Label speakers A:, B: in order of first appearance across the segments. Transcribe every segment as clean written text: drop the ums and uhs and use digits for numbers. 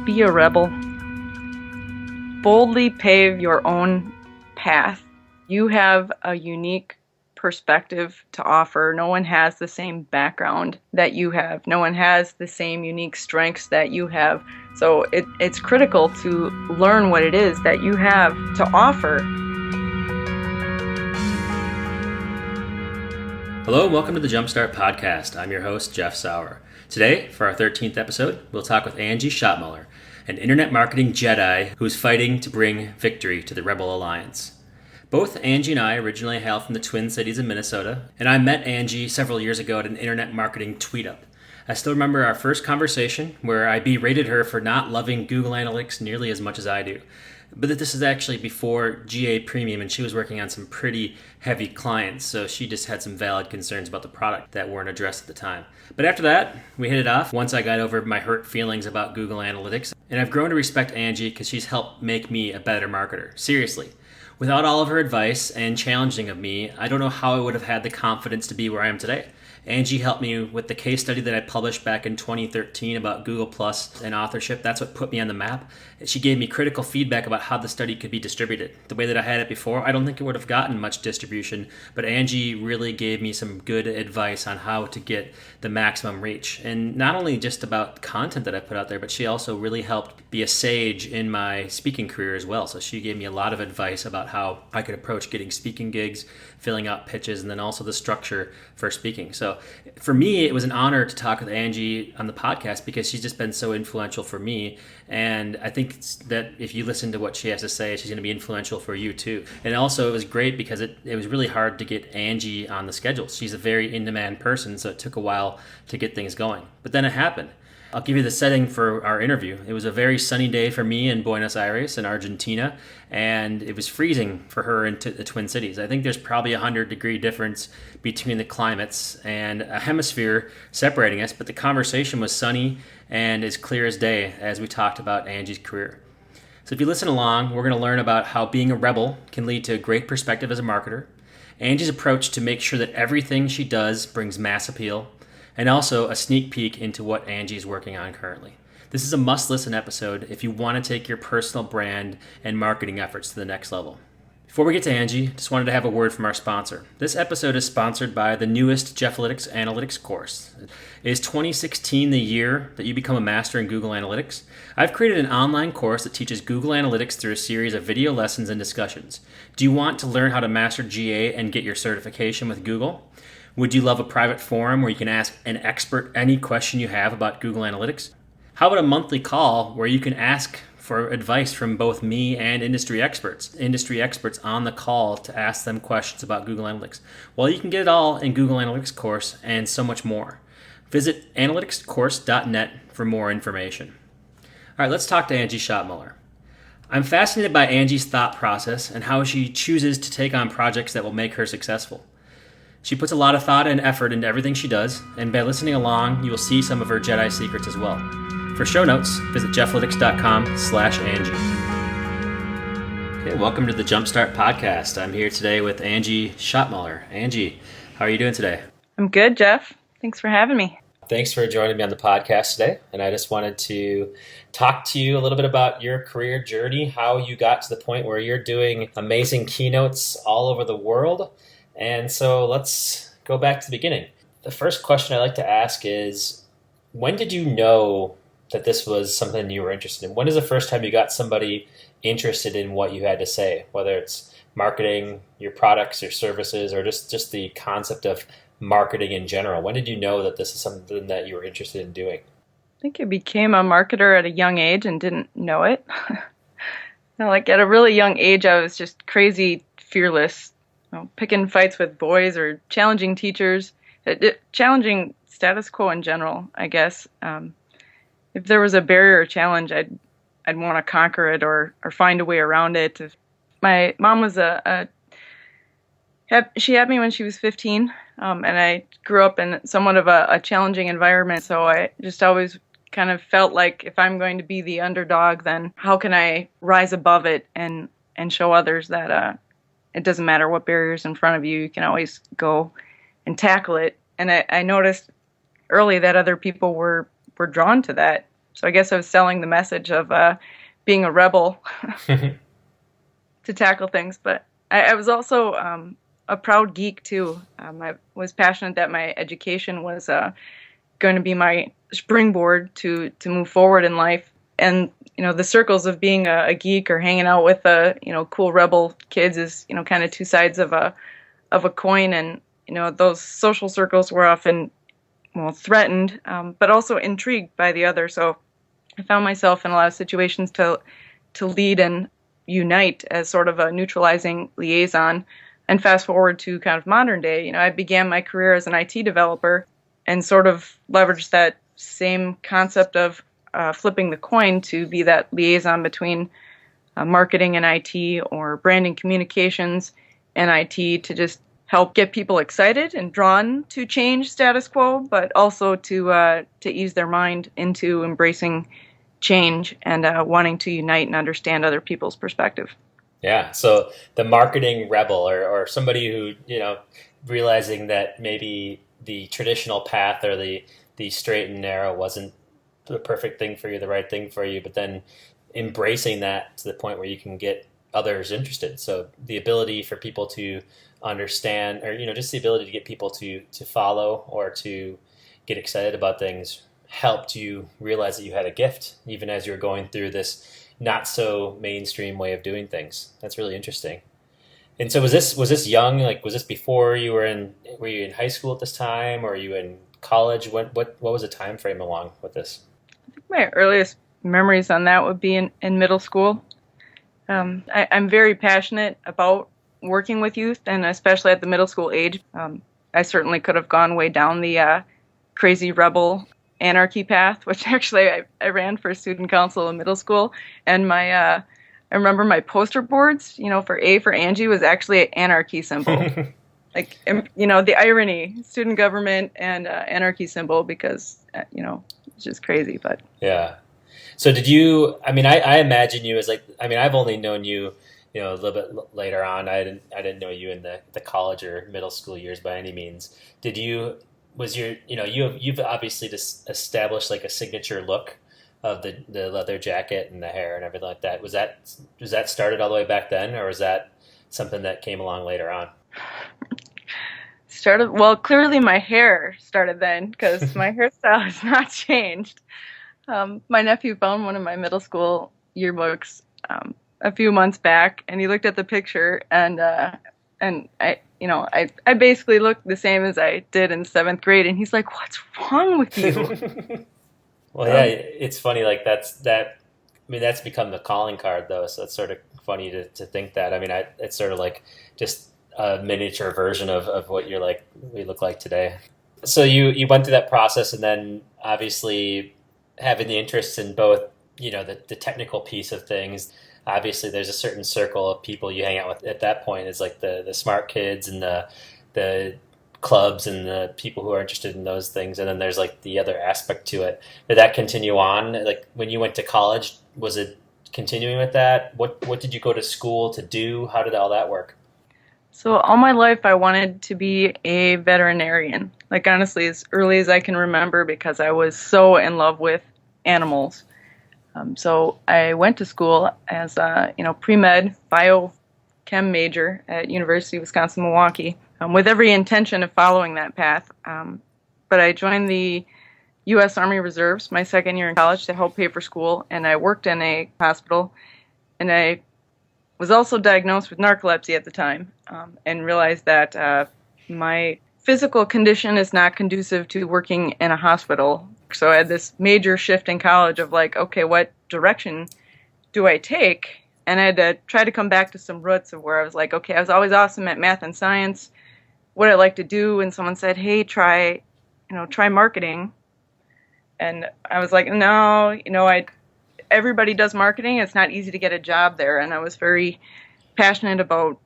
A: Be a rebel. Boldly pave your own path. You have a unique perspective to offer. No one has the same background that you have. No one has the same unique strengths that you have. So it's critical to learn what it is that you have to offer.
B: Hello and welcome to the Jumpstart podcast. I'm your host, Jeff Sauer. Today, for our 13th episode, we'll talk with Angie Schottmuller, an internet marketing Jedi who's fighting to bring victory to the Rebel Alliance. Both Angie and I originally hail from the Twin Cities of Minnesota, and I met Angie several years ago at an internet marketing tweet-up. I still remember our first conversation where I berated her for not loving Google Analytics nearly as much as I do. But this is actually before GA Premium, and she was working on some pretty heavy clients, so she just had some valid concerns about the product that weren't addressed at the time. But after that, we hit it off once I got over my hurt feelings about Google Analytics, and I've grown to respect Angie because she's helped make me a better marketer. Seriously. Without all of her advice and challenging of me, I don't know how I would have had the confidence to be where I am today. Angie helped me with the case study that I published back in 2013 about Google Plus and authorship. That's what put me on the map. She gave me critical feedback about how the study could be distributed. The way that I had it before, I don't think it would have gotten much distribution, but Angie really gave me some good advice on how to get the maximum reach. And not only just about content that I put out there, but she also really helped be a sage in my speaking career as well. So she gave me a lot of advice about how I could approach getting speaking gigs, filling out pitches, and then also the structure for speaking. So for me, it was an honor to talk with Angie on the podcast because she's just been so influential for me. And I think that if you listen to what she has to say, she's going to be influential for you too. And also it was great because it was really hard to get Angie on the schedule. She's a very in-demand person, so it took a while to get things going. But then it happened. I'll give you the setting for our interview. It was a very sunny day for me in Buenos Aires in Argentina, and it was freezing for her in the Twin Cities. I think there's probably a 100-degree difference between the climates and a hemisphere separating us, but the conversation was sunny and as clear as day as we talked about Angie's career. So if you listen along, we're going to learn about how being a rebel can lead to a great perspective as a marketer, Angie's approach to make sure that everything she does brings mass appeal, and also a sneak peek into what Angie is working on currently. This is a must-listen episode if you want to take your personal brand and marketing efforts to the next level. Before we get to Angie, just wanted to have a word from our sponsor. This episode is sponsored by the newest Jeffalytics Analytics course. Is 2016 the year that you become a master in Google Analytics? I've created an online course that teaches Google Analytics through a series of video lessons and discussions. Do you want to learn how to master GA and get your certification with Google? Would you love a private forum where you can ask an expert any question you have about Google Analytics? How about a monthly call where you can ask for advice from both me and industry experts on the call to ask them questions about Google Analytics? Well, you can get it all in Google Analytics course and so much more. Visit analyticscourse.net for more information. All right, let's talk to Angie Schottmuller. I'm fascinated by Angie's thought process and how she chooses to take on projects that will make her successful. She puts a lot of thought and effort into everything she does, and by listening along, you will see some of her Jedi secrets as well. For show notes, visit jeffalytics.com/Angie. Okay, welcome to the Jumpstart podcast. I'm here today with Angie Schottmuller. Angie, how are you doing today?
A: I'm good, Jeff. Thanks for having me.
B: Thanks for joining me on the podcast today. And I just wanted to talk to you a little bit about your career journey, how you got to the point where you're doing amazing keynotes all over the world. And so let's go back to the beginning. The first question I like to ask is, when did you know that this was something you were interested in? When is the first time you got somebody interested in what you had to say, whether it's marketing your products or services or just the concept of marketing in general? When did you know that this is something that you were interested in doing?
A: I think I became a marketer at a young age and didn't know it. Like at a really young age, I was just crazy fearless. Picking fights with boys or challenging teachers, challenging status quo in general, I guess. If there was a barrier or challenge, I'd want to conquer it or find a way around it. My mom was she had me when she was 15, and I grew up in somewhat of a challenging environment, so I just always kind of felt like if I'm going to be the underdog, then how can I rise above it and show others that it doesn't matter what barrier's in front of you, you can always go and tackle it. And I noticed early that other people were drawn to that. So I guess I was selling the message of being a rebel to tackle things. But I was also a proud geek too. I was passionate that my education was going to be my springboard to move forward in life. And the circles of being a geek or hanging out with cool rebel kids is kind of two sides of a coin. And those social circles were often threatened, but also intrigued by the other. So I found myself in a lot of situations to lead and unite as sort of a neutralizing liaison. And fast forward to kind of modern day, I began my career as an IT developer and sort of leveraged that same concept of flipping the coin to be that liaison between marketing and IT, or branding communications and IT, to just help get people excited and drawn to change status quo, but also to ease their mind into embracing change and wanting to unite and understand other people's perspective.
B: Yeah. So the marketing rebel, or somebody who, realizing that maybe the traditional path or the straight and narrow wasn't the perfect thing for you, the right thing for you, but then embracing that to the point where you can get others interested. So the ability for people to understand, or just the ability to get people to follow or to get excited about things, helped you realize that you had a gift, even as you were going through this not so mainstream way of doing things. That's really interesting. And so was this young? Like, was this before you were you in high school at this time, or were you in college? What was the time frame along with this?
A: I think my earliest memories on that would be in middle school. I'm very passionate about working with youth, and especially at the middle school age. I certainly could have gone way down the crazy rebel anarchy path, which actually I ran for student council in middle school, and I remember my poster boards, for A for Angie was actually an anarchy symbol. Like, the irony, student government and anarchy symbol, because, it's just crazy, but.
B: Yeah. So did you, I imagine you as I've only known you, a little bit later on. I didn't know you in the college or middle school years by any means. You've obviously just established like a signature look of the leather jacket and the hair and everything like that. Was that started all the way back then, or was that something that came along later on?
A: Clearly my hair started then, because my hairstyle has not changed. My nephew found one of my middle school yearbooks a few months back, and he looked at the picture, and I basically looked the same as I did in 7th grade, and he's like, "What's wrong with you?"
B: Well, yeah, it's funny. Like that's become the calling card, though. So it's sort of funny to think that. It's sort of like just a miniature version of what we look like today. So you went through that process, and then obviously having the interest in both, the technical piece of things. Obviously, there's a certain circle of people you hang out with at that point. It's like the smart kids and the clubs and the people who are interested in those things. And then there's like the other aspect to it. Did that continue on? Like when you went to college, was it continuing with that? What did you go to school to do? How did all that work?
A: So all my life, I wanted to be a veterinarian. Like, honestly, as early as I can remember, because I was so in love with animals. So I went to school as a pre-med biochem major at University of Wisconsin-Milwaukee, with every intention of following that path. But I joined the U.S. Army Reserves my second year in college to help pay for school, and I worked in a hospital, and I was also diagnosed with narcolepsy at the time, and realized that my physical condition is not conducive to working in a hospital. So I had this major shift in college of like, okay, what direction do I take? And I had to try to come back to some roots of where I was like, okay, I was always awesome at math and science. What I like to do, and someone said, hey, try marketing. And I was like, no, everybody does marketing. It's not easy to get a job there. And I was very passionate about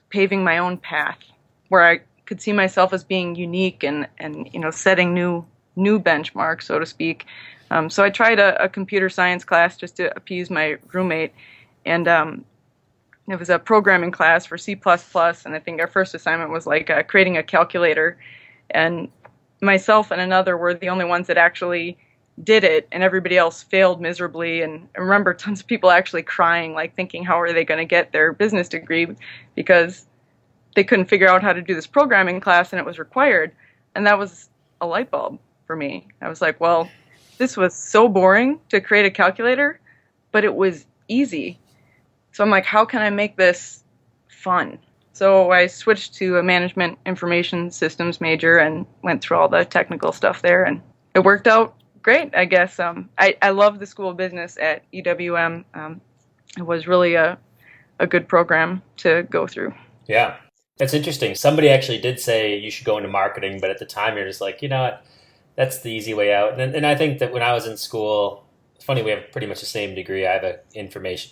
A: paving my own path where I could see myself as being unique and setting new benchmarks, so to speak. So I tried a computer science class just to appease my roommate. And it was a programming class for C++. And I think our first assignment was like creating a calculator. And myself and another were the only ones that actually did it and everybody else failed miserably. And I remember tons of people actually crying, like thinking, how are they going to get their business degree, because they couldn't figure out how to do this programming class and it was required. And that was a light bulb for me. I was like, well, this was so boring to create a calculator, but it was easy. So I'm like, how can I make this fun? So I switched to a management information systems major and went through all the technical stuff there, and it worked out great, I guess. I love the School of Business at EWM. It was really a good program to go through.
B: Yeah, that's interesting. Somebody actually did say you should go into marketing, but at the time you're just like, you know what, that's the easy way out. And I think that when I was in school, it's funny, we have pretty much the same degree. I have a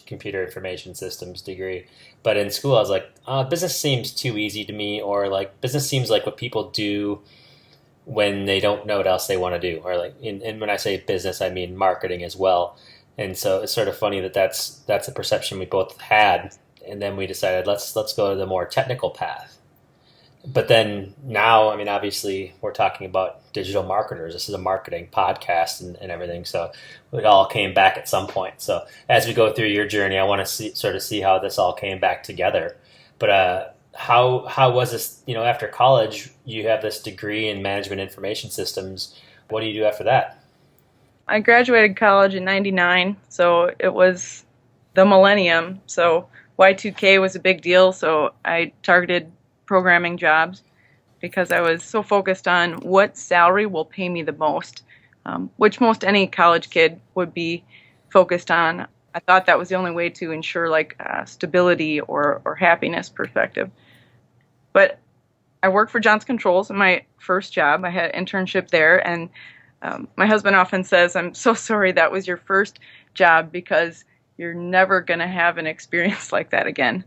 B: computer information systems degree. But in school, I was like, business seems too easy to me, or like business seems like what people do when they don't know what else they want to do. Or like, and when I say business, I mean marketing as well. And so it's sort of funny that that's a perception we both had. And then we decided, let's go to the more technical path. But then now, I mean, obviously, we're talking about digital marketers. This is a marketing podcast and everything. So it all came back at some point. So as we go through your journey, I want to see how this all came back together. But how was this, after college, you have this degree in management information systems. What do you do after that?
A: I graduated college in '99, so it was the millennium. So Y2K was a big deal. So I targeted programming jobs because I was so focused on what salary will pay me the most, which most any college kid would be focused on. I thought that was the only way to ensure stability or happiness perspective. But I worked for Johnson Controls in my first job. I had an internship there, and my husband often says, I'm so sorry that was your first job because you're never going to have an experience like that again.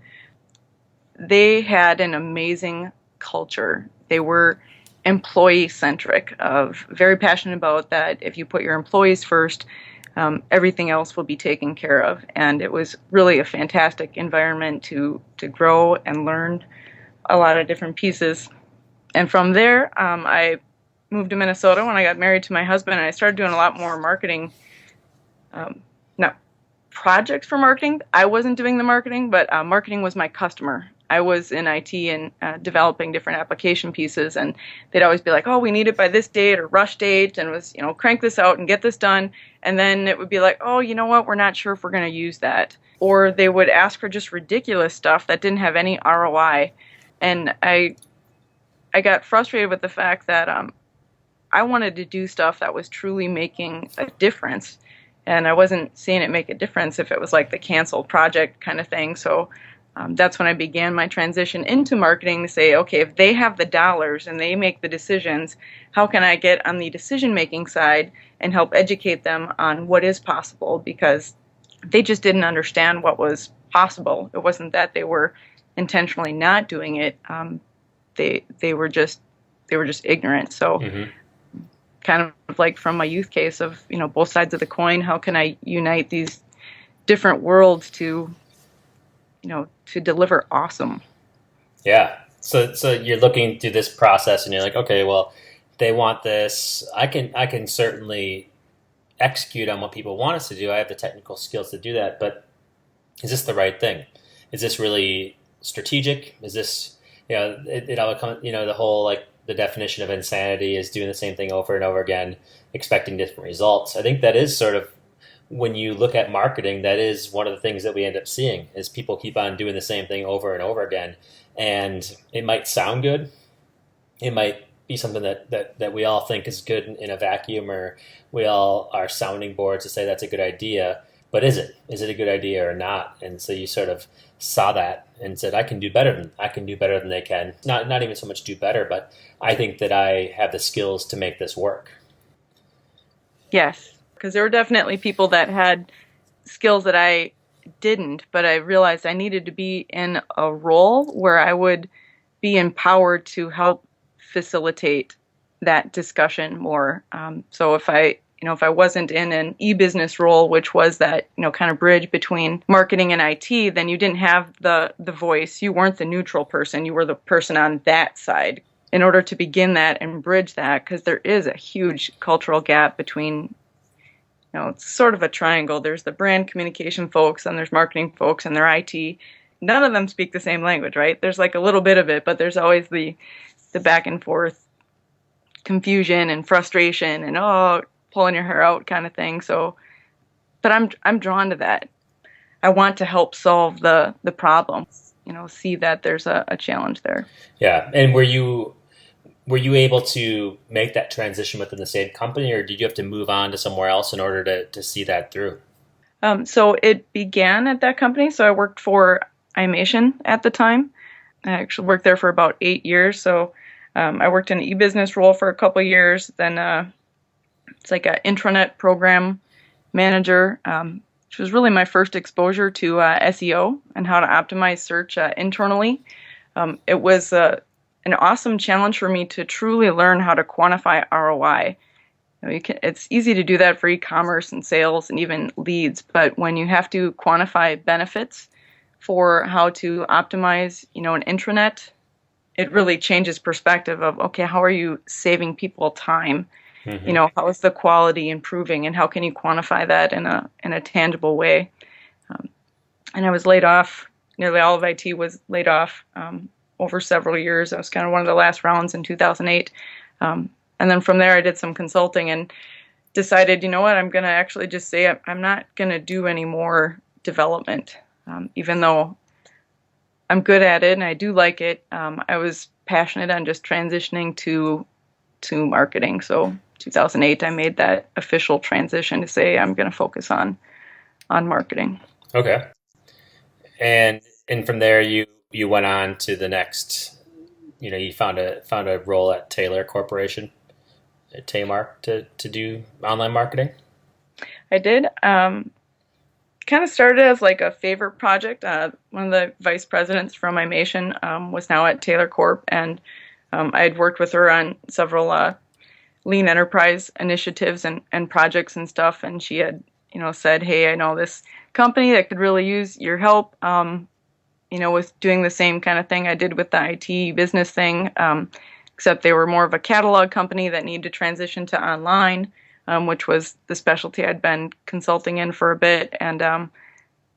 A: They had an amazing culture. They were employee-centric, very passionate about that. If you put your employees first, everything else will be taken care of. And it was really a fantastic environment to grow and learn a lot of different pieces. And from there, I moved to Minnesota when I got married to my husband, and I started doing a lot more marketing. Not projects for marketing. I wasn't doing the marketing, but marketing was my customer. I was in IT and developing different application pieces, and they'd always be like, oh, we need it by this date or rush date, and it was, crank this out and get this done. And then it would be like, oh, you know what, we're not sure if we're going to use that. Or they would ask for just ridiculous stuff that didn't have any ROI. And I got frustrated with the fact that I wanted to do stuff that was truly making a difference. And I wasn't seeing it make a difference if it was like the canceled project kind of thing. So that's when I began my transition into marketing to say, okay, if they have the dollars and they make the decisions, how can I get on the decision-making side and help educate them on what is possible? Because they just didn't understand what was possible. It wasn't that they were intentionally not doing it. They were just ignorant. So kind of like from my youth case of, both sides of the coin, how can I unite these different worlds to deliver awesome.
B: Yeah. So you're looking through this process and you're like, okay, well, they want this. I can certainly execute on what people want us to do. I have the technical skills to do that, but is this the right thing? Is this really strategic? Is this, it all comes, the whole, the definition of insanity is doing the same thing over and over again, expecting different results. I think that is sort of, when you look at marketing, that is one of the things that we end up seeing is people keep on doing the same thing over and over again. And it might sound good. It might be something that we all think is good in a vacuum, or we all are sounding boards to say that's a good idea. But is it? Is it a good idea or not? And so you sort of saw that and said, I can do better than they can. Not even so much do better, but I think that I have the skills to make this work.
A: Yes. Because there were definitely people that had skills that I didn't, but I realized I needed to be in a role where I would be empowered to help facilitate that discussion more. So if I wasn't in an e-business role, which was that, kind of bridge between marketing and IT, then you didn't have the voice. You weren't the neutral person. You were the person on that side. In order to begin that and bridge that, because there is a huge cultural gap between It's sort of a triangle. There's the brand communication folks, and there's marketing folks, and their IT. None of them speak the same language, right? There's like a little bit of it, but there's always the back and forth confusion and frustration and pulling your hair out kind of thing. So, but I'm drawn to that. I want to help solve the problem. See that there's a challenge there.
B: Yeah. And were you able to make that transition within the same company, or did you have to move on to somewhere else in order to see that through?
A: So it began at that company. So I worked for iMation at the time. I actually worked there for about 8 years. So I worked in an e-business role for a couple of years. Then it's like an intranet program manager, which was really my first exposure to SEO and how to optimize search internally. It was an awesome challenge for me to truly learn how to quantify ROI. It's easy to do that for e-commerce and sales and even leads, but when you have to quantify benefits for how to optimize, an intranet, it really changes perspective of, okay, how are you saving people time? Mm-hmm. How is the quality improving, and how can you quantify that in a tangible way? And I was laid off. Nearly all of IT was laid off over several years. I was kind of one of the last rounds in 2008. And then from there, I did some consulting and decided, I'm going to actually just say I'm not going to do any more development, even though I'm good at it and I do like it. I was passionate on just transitioning to marketing. So 2008, I made that official transition to say I'm going to focus on marketing.
B: Okay. And from there, you went on to the next. You found a role at Taylor Corporation, at Tamar, to do online marketing.
A: I did. Kind of started as like a favorite project. One of the vice presidents from iMation was now at Taylor Corp, and I had worked with her on several lean enterprise initiatives and projects and stuff. And she had, said, "Hey, I know this company that could really use your help, with doing the same kind of thing I did with the IT business thing, except they were more of a catalog company that needed to transition to online, which was the specialty I'd been consulting in for a bit. And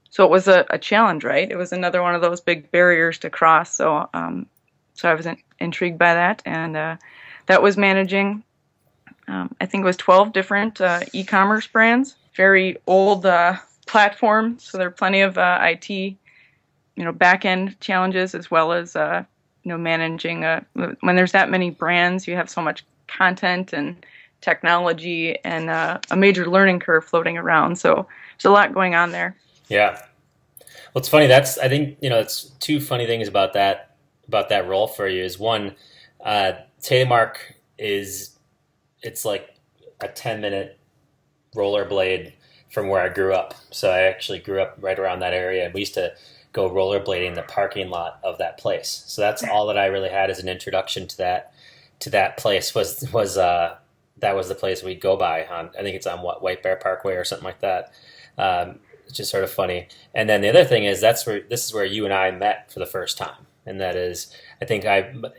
A: so it was a challenge, right? It was another one of those big barriers to cross. So I was intrigued by that. And that was managing, I think it was 12 different e-commerce brands, very old platform. So there are plenty of IT, back-end challenges, as well as, managing, when there's that many brands, you have so much content and technology and a major learning curve floating around. So there's a lot going on there. Yeah.
B: Well, it's funny. I think, it's two funny things about that role for you is one, Telemark it's like a 10-minute rollerblade from where I grew up. So I actually grew up right around that area, and we used to go rollerblading in the parking lot of that place. So that's all that I really had as an introduction to that place was that was the place we'd go by on. I think it's on White Bear Parkway or something like that. It's just sort of funny. And then the other thing is this is where you and I met for the first time. And that is, I think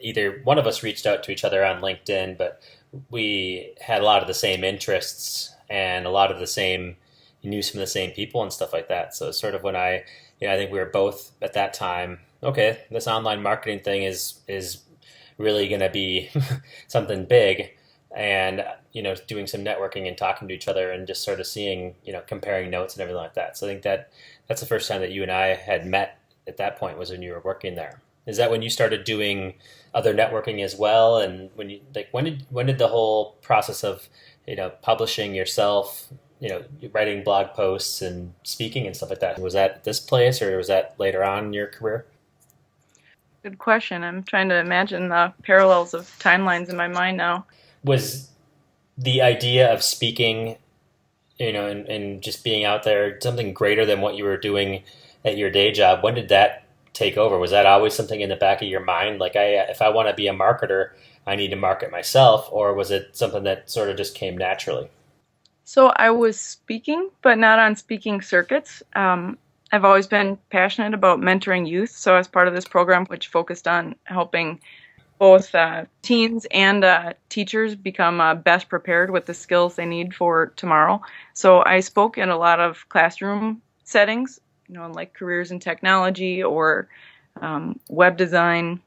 B: either one of us reached out to each other on LinkedIn, but we had a lot of the same interests and a lot of the same, you knew some of the same people and stuff like that. So it's sort of when I think we were both at that time, okay, this online marketing thing is really going to be something big, and, doing some networking and talking to each other and just sort of seeing, comparing notes and everything like that. So I think that's the first time that you and I had met at that point was when you were working there. Is that when you started doing other networking as well? And when did the whole process of, publishing yourself, writing blog posts and speaking and stuff like that, was that at this place or was that later on in your career?
A: Good question. I'm trying to imagine the parallels of timelines in my mind now.
B: Was the idea of speaking, and just being out there something greater than what you were doing at your day job? When did that take over? Was that always something in the back of your mind? Like, if I want to be a marketer, I need to market myself, or was it something that sort of just came naturally?
A: So I was speaking, but not on speaking circuits. I've always been passionate about mentoring youth. So as part of this program, which focused on helping both teens and teachers become best prepared with the skills they need for tomorrow. So I spoke in a lot of classroom settings, like careers in technology or web design,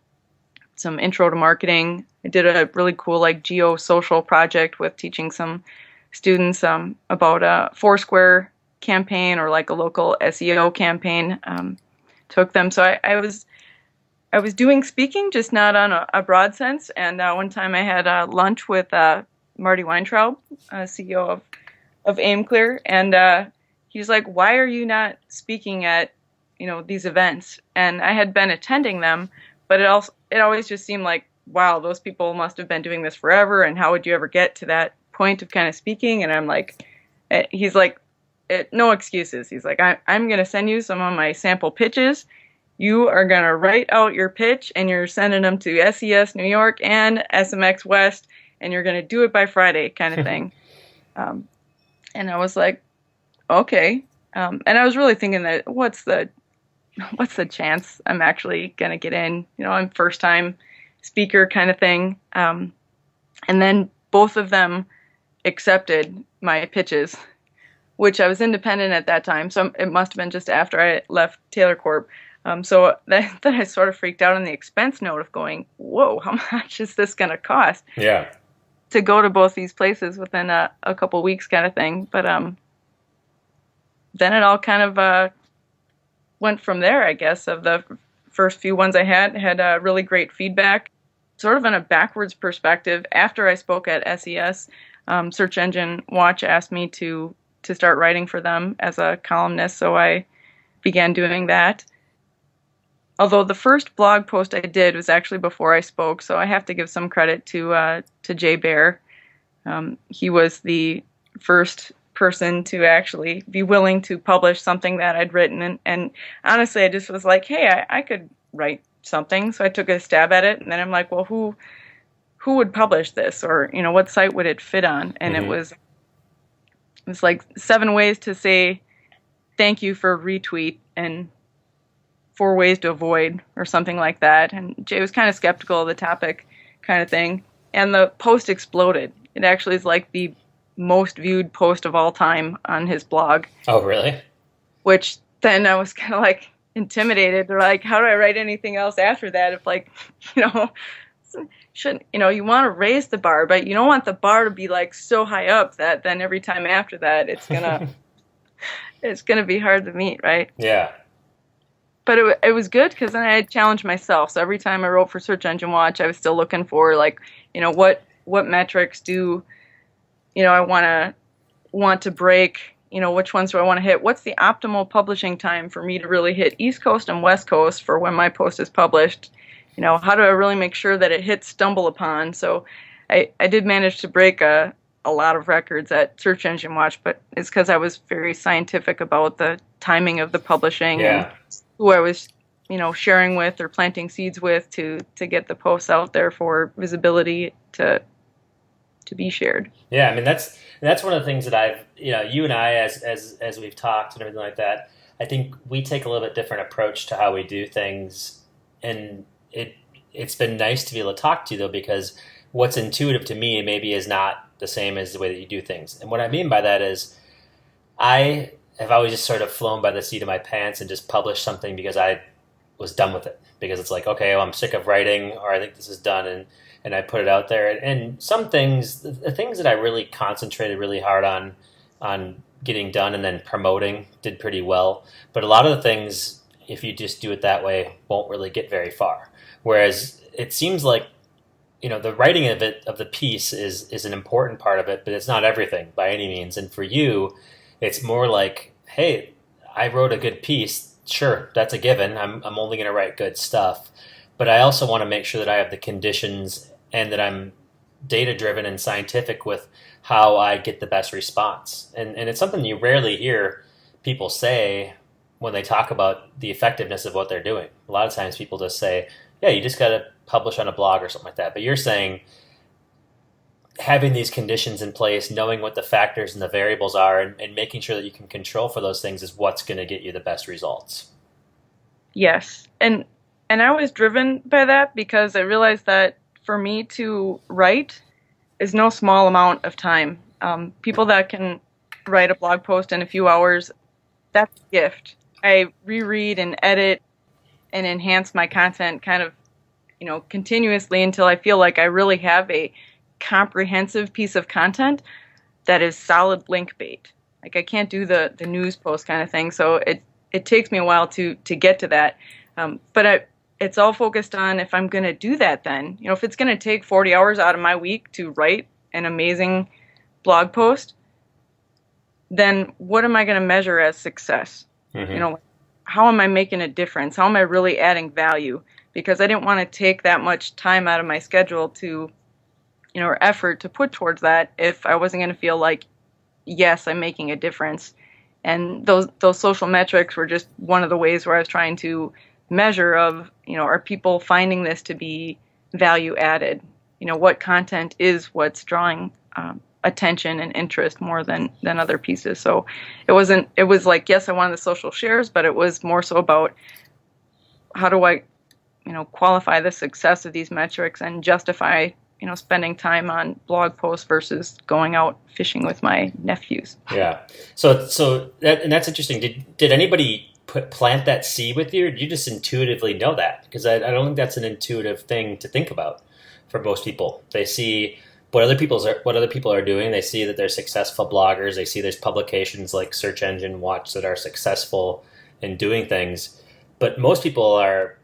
A: some intro to marketing. I did a really cool geo-social project with teaching some students about a Foursquare campaign or a local SEO campaign. Took them. So I was doing speaking, just not on a broad sense. And one time I had lunch with Marty Weintraub, CEO of AimClear, and he's like, "Why are you not speaking at these events?" And I had been attending them, but it always just seemed like, wow, those people must have been doing this forever, and how would you ever get to that point of kind of speaking? And I'm like, he's like, no excuses. He's like, I'm going to send you some of my sample pitches. You are going to write out your pitch, and you're sending them to SES New York and SMX West, and you're going to do it by Friday, kind of thing. And I was like, okay. And I was really thinking that what's the chance I'm actually going to get in? I'm first time speaker kind of thing. And then both of them accepted my pitches, which I was independent at that time. So it must have been just after I left Taylor Corp. So then I sort of freaked out on the expense note of going, whoa, how much is this going to cost?
B: Yeah.
A: To go to both these places within a couple weeks kind of thing. But then it all kind of went from there, I guess. Of the first few ones I had really great feedback. Sort of in a backwards perspective, after I spoke at SES, Search Engine Watch asked me to start writing for them as a columnist, so I began doing that. Although the first blog post I did was actually before I spoke, so I have to give some credit to Jay Baer. He was the first person to actually be willing to publish something that I'd written, and honestly, I just was like, hey, I could write something, so I took a stab at it, and then I'm like, well, who would publish this, or what site would it fit on? And it was like 7 ways to say thank you for retweet and 4 ways to avoid, or something like that. And Jay was kind of skeptical of the topic kind of thing. And the post exploded. It actually is like the most viewed post of all time on his blog.
B: Oh, really?
A: Which then I was kind of like intimidated. They're like, how do I write anything else after that? If shouldn't, you want to raise the bar, but you don't want the bar to be like so high up that then every time after that, it's gonna be hard to meet, right?
B: Yeah.
A: But it was good because then I had challenged myself. So every time I wrote for Search Engine Watch, I was still looking for what metrics do I want to break. Which ones do I want to hit? What's the optimal publishing time for me to really hit East Coast and West Coast for when my post is published? How do I really make sure that it hits stumble upon? So I did manage to break a lot of records at Search Engine Watch, but it's because I was very scientific about the timing of the publishing and who I was, sharing with or planting seeds with to get the posts out there for visibility to be shared.
B: Yeah, I mean that's one of the things that I've you and I as we've talked and everything like that, I think we take a little bit different approach to how we do things, and it's been nice to be able to talk to you though, because what's intuitive to me maybe is not the same as the way that you do things. And what I mean by that is I have always just sort of flown by the seat of my pants and just published something because I was done with it, because it's like, okay, well, I'm sick of writing, or I think this is done, and I put it out there. And some things, the things that I really concentrated really hard on getting done and then promoting, did pretty well. But a lot of the things, if you just do it that way, won't really get very far. Whereas it seems like, the writing of the piece is an important part of it, but it's not everything by any means. And for you, it's more like, hey, I wrote a good piece. Sure, that's a given. I'm only going to write good stuff. But I also want to make sure that I have the conditions and that I'm data-driven and scientific with how I get the best response. And it's something you rarely hear people say when they talk about the effectiveness of what they're doing. A lot of times people just say, yeah, you just got to publish on a blog or something like that. But you're saying having these conditions in place, knowing what the factors and the variables are, and making sure that you can control for those things is what's going to get you the best results.
A: Yes. And I was driven by that because I realized that for me to write is no small amount of time. People that can write a blog post in a few hours, that's a gift. I reread and edit and enhance my content kind of, continuously until I feel like I really have a comprehensive piece of content that is solid link bait. Like I can't do the news post kind of thing, so it takes me a while to get to that. But it's all focused on if I'm going to do that then. If it's going to take 40 hours out of my week to write an amazing blog post, then what am I going to measure as success? Mm-hmm. How am I making a difference? How am I really adding value? Because I didn't want to take that much time out of my schedule to, or effort to put towards that if I wasn't going to feel like, yes, I'm making a difference. And those social metrics were just one of the ways where I was trying to measure of, are people finding this to be value added? What content is what's drawing attention and interest more than other pieces. So it was like, yes, I wanted the social shares, but it was more so about how do I, qualify the success of these metrics and justify, spending time on blog posts versus going out fishing with my nephews.
B: Yeah. So that's interesting. Did anybody plant that seed with you, or did you just intuitively know that? Because I don't think that's an intuitive thing to think about for most people. They see what other people are doing. They see that they're successful bloggers. They see there's publications like Search Engine Watch that are successful in doing things. But most people are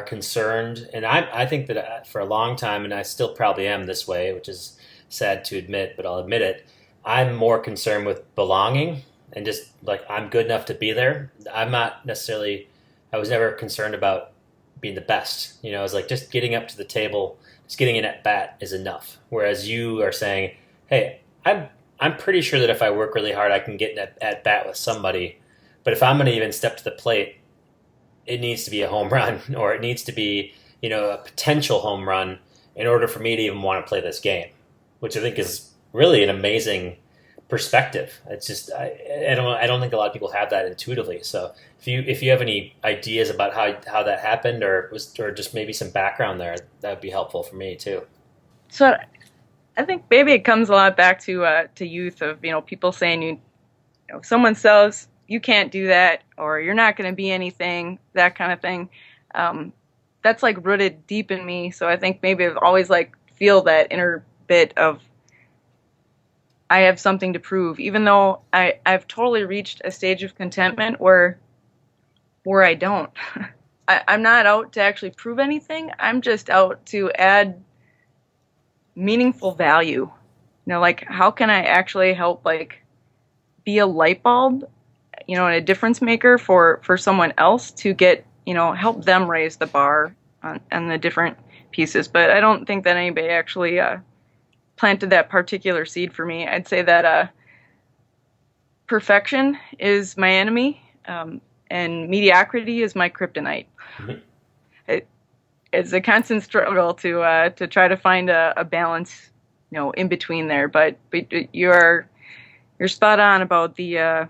B: concerned, and I think that for a long time, and I still probably am this way, which is sad to admit, but I'll admit it, I'm more concerned with belonging and just like I'm good enough to be there. I was never concerned about being the best. I was like, just getting up to the table, just getting an at bat is enough. Whereas you are saying, hey, I'm pretty sure that if I work really hard, I can get an at bat with somebody. But if I'm going to even step to the plate, it needs to be a home run, or it needs to be, a potential home run in order for me to even want to play this game, which I think is really an amazing perspective. It's just, I don't think a lot of people have that intuitively. So if you have any ideas about how that happened, or just maybe some background there, that would be helpful for me too.
A: So I think maybe it comes a lot back to youth of, people saying, someone says, you can't do that, or you're not going to be anything, that kind of thing. That's like rooted deep in me. So I think maybe I've always feel that inner bit of I have something to prove, even though I've totally reached a stage of contentment where I don't. I'm not out to actually prove anything. I'm just out to add meaningful value. How can I actually help be a light bulb, and a difference maker for someone else to get, help them raise the bar on the different pieces. But I don't think that anybody actually planted that particular seed for me. I'd say that perfection is my enemy, and mediocrity is my kryptonite. Mm-hmm. It's a constant struggle to try to find a balance, in between there. But you're spot on about the.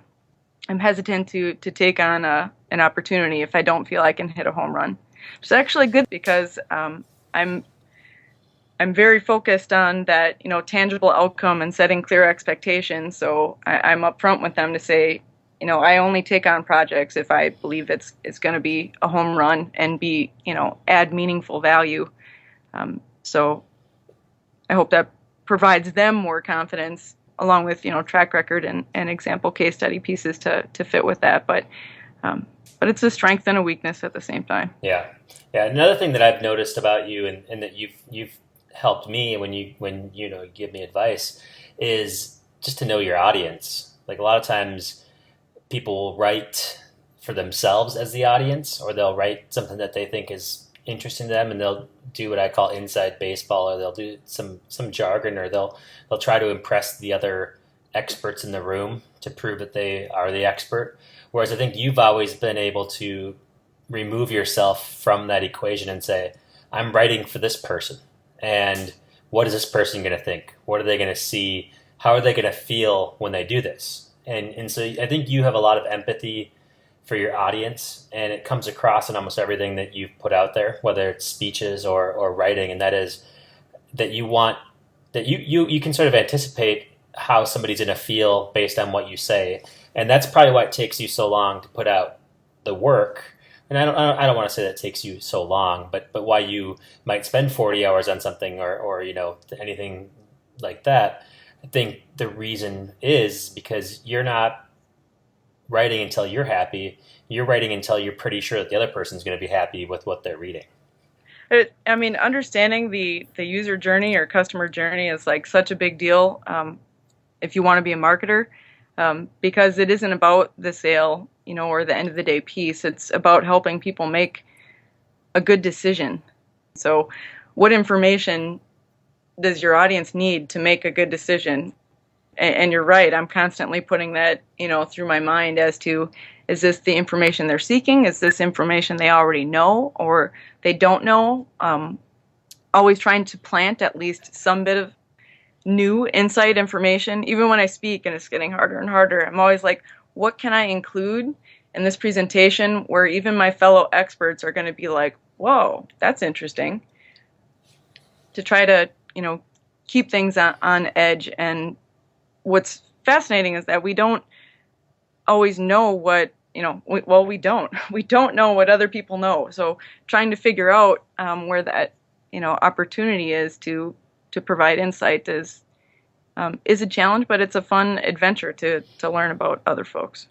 A: I'm hesitant to take on an opportunity if I don't feel I can hit a home run. It's actually good because I'm very focused on that, tangible outcome and setting clear expectations. So I'm upfront with them to say, I only take on projects if I believe it's going to be a home run and be, add meaningful value. So I hope that provides them more confidence, along with, track record and example case study pieces to fit with that. But it's a strength and a weakness at the same time.
B: Yeah. Another thing that I've noticed about you and that you've helped me when you give me advice is just to know your audience. Like a lot of times people will write for themselves as the audience, or they'll write something that they think is interesting to them, and they'll do what I call inside baseball, or they'll do some jargon, or they'll try to impress the other experts in the room to prove that they are the expert. Whereas I think you've always been able to remove yourself from that equation and say, I'm writing for this person, and what is this person going to think? What are they going to see? How are they going to feel when they do this? And so I think you have a lot of empathy for your audience, and it comes across in almost everything that you've put out there, whether it's speeches or writing, and that is that you want that you can sort of anticipate how somebody's going to feel based on what you say, and that's probably why it takes you so long to put out the work. And I don't want to say that it takes you so long, but why you might spend 40 hours on something or anything like that. I think the reason is because you're not writing until you're happy. You're writing until you're pretty sure that the other person's going to be happy with what they're reading.
A: Understanding the user journey or customer journey is like such a big deal if you want to be a marketer, because it isn't about the sale, or the end of the day piece. It's about helping people make a good decision. So what information does your audience need to make a good decision? And you're right, I'm constantly putting that, through my mind as to, is this the information they're seeking? Is this information they already know or they don't know? Always trying to plant at least some bit of new insight information. Even when I speak and it's getting harder and harder, I'm always like, what can I include in this presentation where even my fellow experts are going to be like, whoa, that's interesting. To try to, keep things on edge. And what's fascinating is that we don't always know what, we don't. We don't know what other people know. So trying to figure out where that, opportunity is to provide insight is a challenge, but it's a fun adventure to learn about other folks.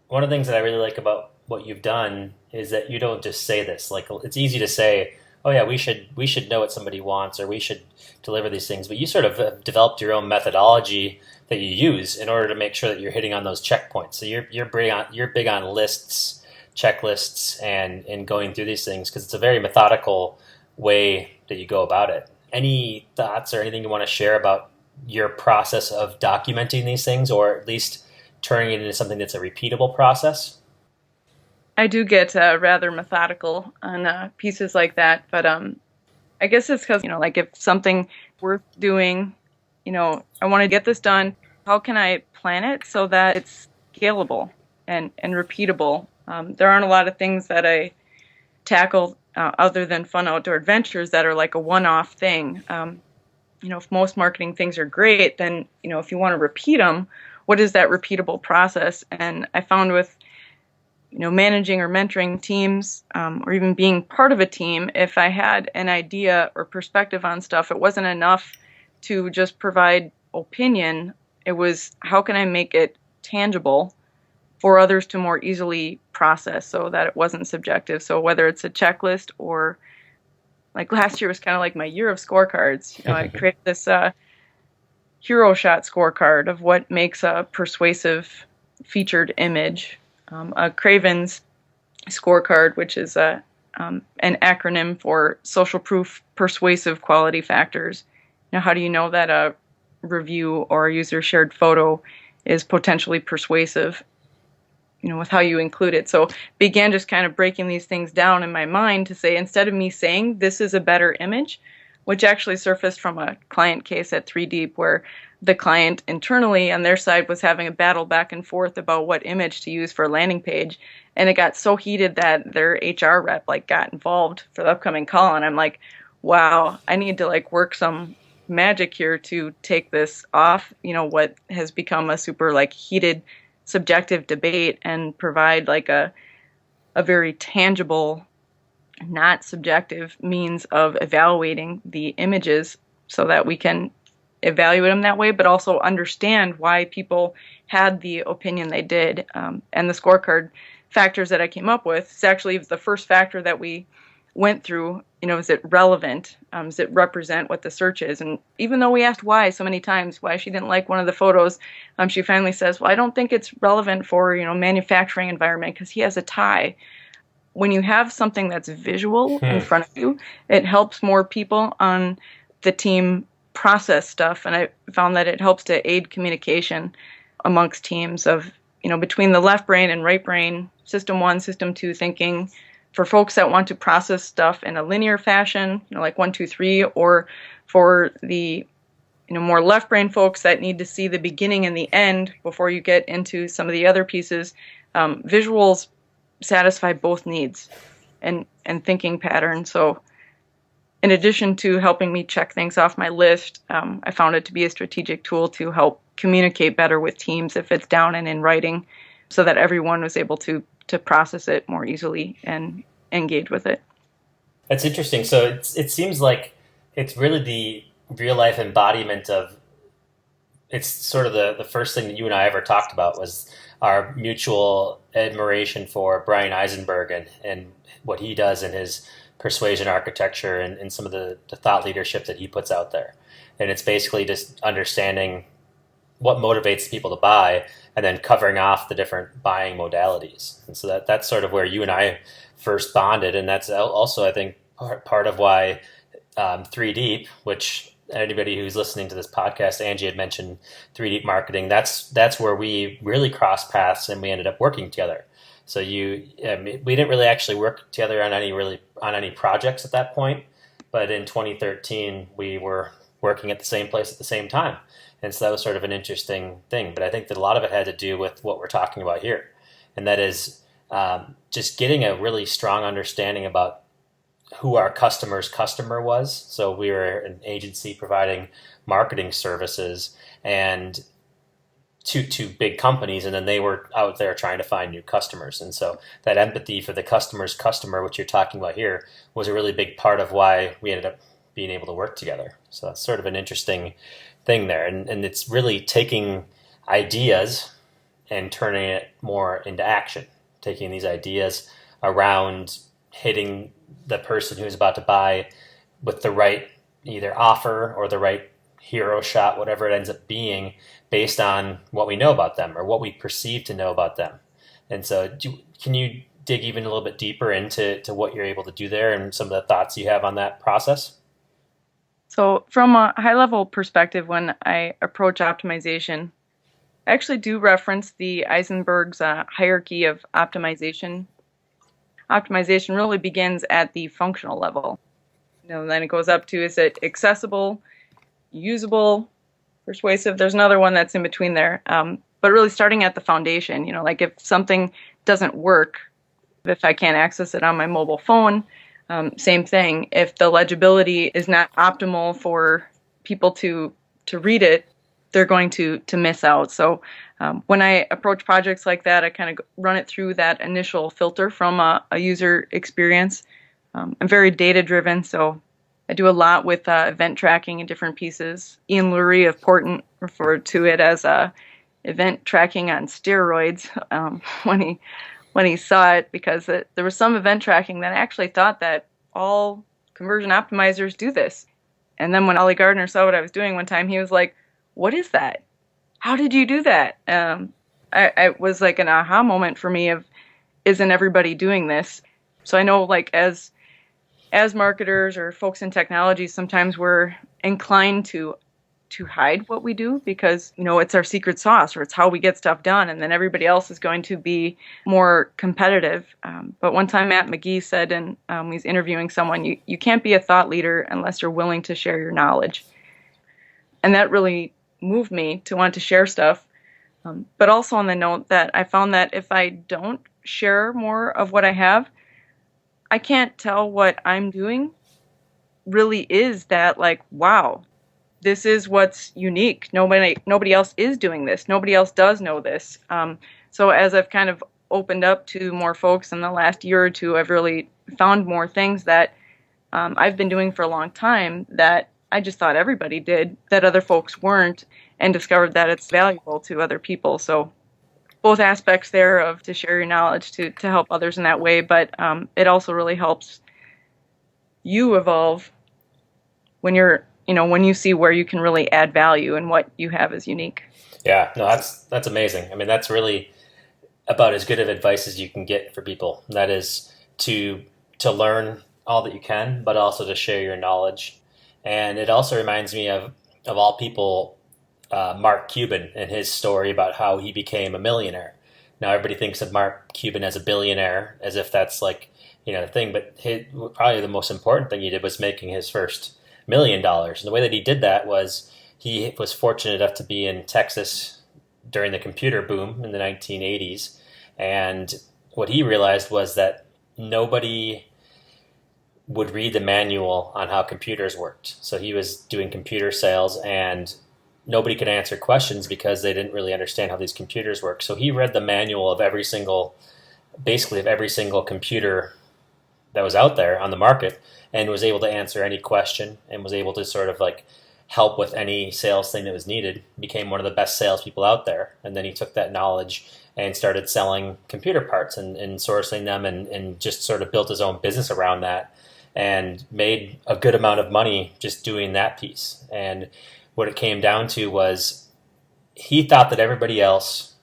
B: One of the things that I really like about what you've done is that you don't just say this. Like, it's easy to say, oh yeah, we should know what somebody wants, or we should deliver these things. But you sort of developed your own methodology that you use in order to make sure that you're hitting on those checkpoints. So you're big on lists, checklists, and going through these things because it's a very methodical way that you go about it. Any thoughts or anything you want to share about your process of documenting these things, or at least turning it into something that's a repeatable process?
A: I do get rather methodical on pieces like that, but I guess it's because, like if something worth doing, I want to get this done, how can I plan it so that it's scalable and repeatable? There aren't a lot of things that I tackle other than fun outdoor adventures that are like a one-off thing. If most marketing things are great, then, if you want to repeat them, what is that repeatable process? And I found with managing or mentoring teams, or even being part of a team, if I had an idea or perspective on stuff, it wasn't enough to just provide opinion. It was, how can I make it tangible for others to more easily process so that it wasn't subjective? So whether it's a checklist or like last year was kind of like my year of scorecards. I created this hero shot scorecard of what makes a persuasive featured image. A Craven's scorecard, which is an acronym for social proof persuasive quality factors. How do you know that a review or a user shared photo is potentially persuasive? With how you include it. So began just kind of breaking these things down in my mind to say, instead of me saying this is a better image, which actually surfaced from a client case at 3 Deep where the client internally on their side was having a battle back and forth about what image to use for a landing page. And it got so heated that their HR rep got involved for the upcoming call. And I'm like, wow, I need to work some magic here to take this off, what has become a super heated subjective debate and provide a very tangible, not subjective means of evaluating the images so that we can evaluate them that way, but also understand why people had the opinion they did. And the scorecard factors that I came up with, it's actually the first factor that we went through, is it relevant? Does it represent what the search is? And even though we asked why so many times, why she didn't like one of the photos, she finally says, well, I don't think it's relevant for, manufacturing environment because he has a tie. When you have something that's visual in front of you, it helps more people on the team process stuff. And I found that it helps to aid communication amongst teams of, between the left brain and right brain, system 1, system 2 thinking, for folks that want to process stuff in a linear fashion, like 1, 2, 3, or for the more left brain folks that need to see the beginning and the end before you get into some of the other pieces. Visuals satisfy both needs and thinking patterns. So in addition to helping me check things off my list, I found it to be a strategic tool to help communicate better with teams if it's down and in writing, so that everyone was able to process it more easily and engage with it.
B: That's interesting. So it seems like it's really the real life embodiment of, it's sort of the first thing that you and I ever talked about was our mutual admiration for Brian Eisenberg and what he does in his persuasion architecture and some of the thought leadership that he puts out there. And it's basically just understanding what motivates people to buy and then covering off the different buying modalities. And so that's sort of where you and I first bonded. And that's also, I think, part of why 3 Deep, which anybody who's listening to this podcast, Angie had mentioned 3 Deep marketing. That's where we really crossed paths and we ended up working together. So we didn't really actually work together on any projects at that point, but in 2013 we were working at the same place at the same time, and so that was sort of an interesting thing. But I think that a lot of it had to do with what we're talking about here, and that is just getting a really strong understanding about who our customer's customer was. So we were an agency providing marketing services and to big companies, and then they were out there trying to find new customers. And so that empathy for the customer's customer, which you're talking about here, was a really big part of why we ended up being able to work together. So that's sort of an interesting thing there. And it's really taking ideas and turning it more into action, taking these ideas around hitting the person who's about to buy with the right either offer or the right hero shot, whatever it ends up being, based on what we know about them or what we perceive to know about them. And so can you dig even a little bit deeper into what you're able to do there and some of the thoughts you have on that process?
A: So from a high-level perspective, when I approach optimization, I actually do reference the Eisenberg's hierarchy of optimization. Optimization really begins at the functional level. Then it goes up to, is it accessible, usable, persuasive? There's another one that's in between there. But really starting at the foundation, like if something doesn't work, if I can't access it on my mobile phone, same thing. If the legibility is not optimal for people to read it, they're going to miss out. So when I approach projects like that, I kind of run it through that initial filter from a user experience. I'm very data-driven, so I do a lot with event tracking in different pieces. Ian Lurie of Portent referred to it as event tracking on steroids when he saw it, because there was some event tracking that I actually thought that all conversion optimizers do this. And then when Ollie Gardner saw what I was doing one time, he was like, "What is that? How did you do that?" I was like an aha moment for me of, isn't everybody doing this? So I know, like, as marketers or folks in technology, sometimes we're inclined to hide what we do because, it's our secret sauce or it's how we get stuff done, and then everybody else is going to be more competitive. But one time Matt McGee said, and he's interviewing someone, you can't be a thought leader unless you're willing to share your knowledge. And that really moved me to want to share stuff. But also on the note that I found that if I don't share more of what I have, I can't tell what I'm doing really is that, like, wow, this is what's unique. Nobody else is doing this. Nobody else does know this. So as I've kind of opened up to more folks in the last year or two, I've really found more things that I've been doing for a long time that I just thought everybody did, that other folks weren't, and discovered that it's valuable to other people. So both aspects there of to share your knowledge to help others in that way, but it also really helps you evolve when when you see where you can really add value and what you have is unique.
B: Yeah, no, that's amazing. I mean, that's really about as good of advice as you can get for people. That is to learn all that you can, but also to share your knowledge. And it also reminds me of all people, Mark Cuban and his story about how he became a millionaire. Now everybody thinks of Mark Cuban as a billionaire, as if that's like, the thing, but probably the most important thing he did was making his first $1 million. And the way that he did that was he was fortunate enough to be in Texas during the computer boom in the 1980s and what he realized was that nobody would read the manual on how computers worked. So he was doing computer sales, and nobody could answer questions because they didn't really understand how these computers work. So he read the manual of basically of every single computer that was out there on the market, and was able to answer any question, and was able to sort of like help with any sales thing that was needed. Became one of the best salespeople out there. And then he took that knowledge and started selling computer parts and sourcing them, and just sort of built his own business around that, and made a good amount of money just doing that piece. And what it came down to was he thought that everybody else